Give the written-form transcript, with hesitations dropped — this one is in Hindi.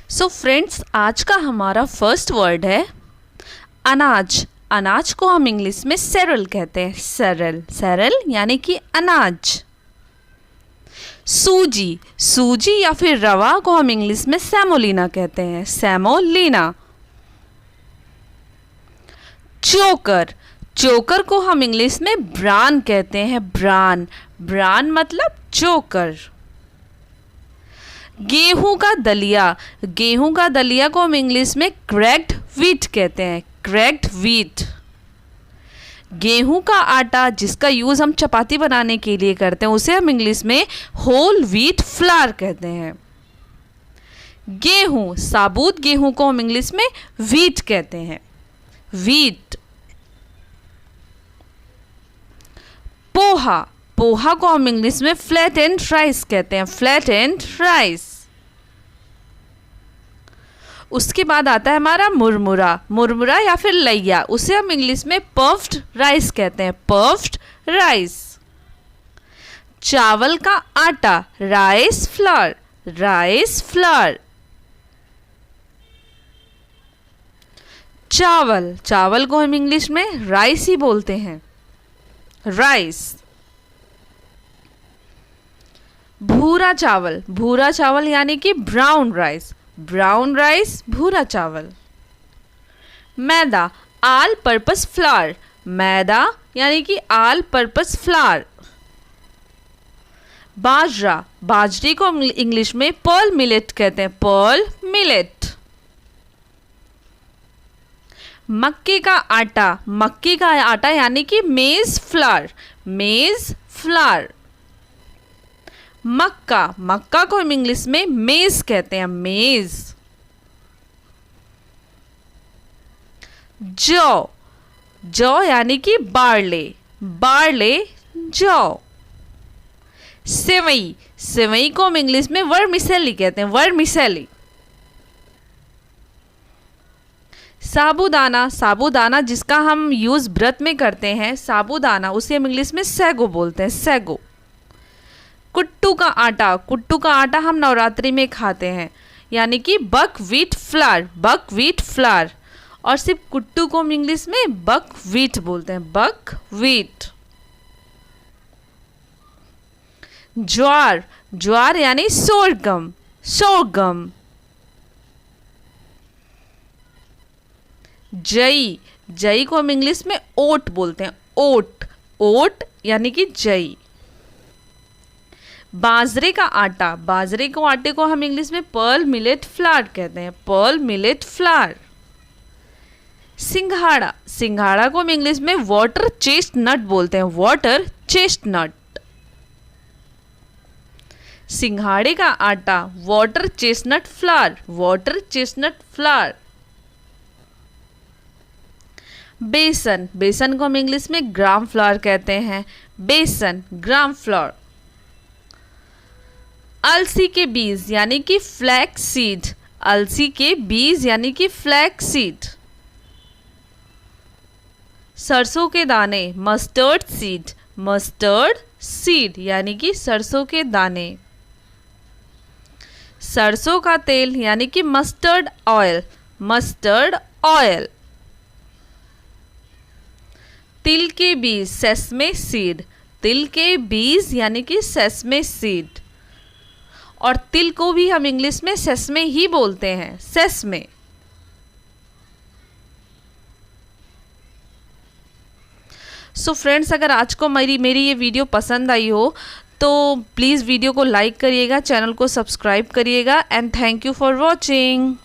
सो फ्रेंड्स, आज का हमारा फर्स्ट वर्ड है अनाज। अनाज को हम इंग्लिश में सेरल कहते हैं। सेरल, सेरल यानी कि अनाज। सूजी, सूजी या फिर रवा को हम इंग्लिश में सेमोलिना कहते हैं। सेमोलिना। चोकर, चोकर को हम इंग्लिश में ब्रान कहते हैं। ब्रान, ब्रान मतलब चोकर। गेहूं का दलिया, गेहूं का दलिया को हम इंग्लिश में क्रैक्ड व्हीट कहते हैं। Cracked wheat. गेहूं का आटा जिसका यूज़ हम चपाती बनाने के लिए करते हैं उसे हम इंग्लिश में होल व्हीट फ्लावर कहते हैं। गेहूं, साबुत गेहूं को हम इंग्लिश में व्हीट कहते हैं। व्हीट। पोहा, पोहा को हम इंग्लिश में फ्लैट एंड राइस कहते हैं। Flat and rice. उसके बाद आता है हमारा मुरमुरा, मुरमुरा या फिर लैया, उसे हम इंग्लिश में पफ्ड राइस कहते हैं। Puffed rice. चावल का आटा, राइस फ्लावर, राइस फ्लावर। चावल, चावल को हम इंग्लिश में राइस ही बोलते हैं। राइस। भूरा चावल, भूरा चावल यानी कि ब्राउन राइस। ब्राउन राइस, भूरा चावल। मैदा, ऑल पर्पस फ्लावर, मैदा यानी कि ऑल पर्पस फ्लावर। बाजरा, बाजरे को हम इंग्लिश में पर्ल मिलेट कहते हैं। Pearl millet. मक्के का आटा, मक्के का आटा यानी कि मेज फ्लावर, मेज फ्लावर। मक्का, मक्का को हम इंग्लिश में मेज कहते हैं। मेज। जौ, जौ यानी कि बार्ले, बार्ले जौ। सेवई, सेवई को हम इंग्लिश में वर्मिसेली कहते हैं। वर्मिसेली। साबूदाना, साबूदाना जिसका हम यूज व्रत में करते हैं, साबूदाना, उसे हम इंग्लिश में सैगो बोलते हैं। सैगो। कुट्टू का आटा, कुट्टू का आटा हम नवरात्रि में खाते हैं यानी कि बक व्हीट फ्लावर, बक व्हीट फ्लावर। और सिर्फ कुट्टू को हम इंग्लिश में बक व्हीट बोलते हैं। बक व्हीट। ज्वार, ज्वार यानी सोरगम, सोरगम। जई, जई को हम इंग्लिश में ओट बोलते हैं। ओट, ओट यानी कि जई। बाजरे का आटा, बाजरे को आटे को हम इंग्लिश में पर्ल मिलेट फ्लावर कहते हैं। Pearl millet flower. सिंघाड़ा, सिंघाड़ा को हम इंग्लिश में वाटर चेस्टनट बोलते हैं। Water chestnut. सिंघाड़े का आटा, water chestnut flower, water chestnut flower. बेसन, बेसन को हम इंग्लिश में ग्राम फ्लावर कहते हैं। बेसन, ग्राम फ्लावर। अलसी के बीज यानी कि फ्लैक्स सीड, अलसी के बीज यानी कि फ्लैक्स सीड। सरसों के दाने, मस्टर्ड सीड, मस्टर्ड सीड यानी कि सरसों के दाने। सरसों का तेल यानी कि मस्टर्ड ऑयल, मस्टर्ड ऑयल। तिल के बीज, सेसमे सीड, तिल के बीज यानी कि सेसमे सीड। और तिल को भी हम इंग्लिश में सेसमे ही बोलते हैं। सेसमे। सो फ्रेंड्स, अगर आज को मेरी ये वीडियो पसंद आई हो तो प्लीज़ वीडियो को लाइक करिएगा, चैनल को सब्सक्राइब करिएगा। And thank you for watching.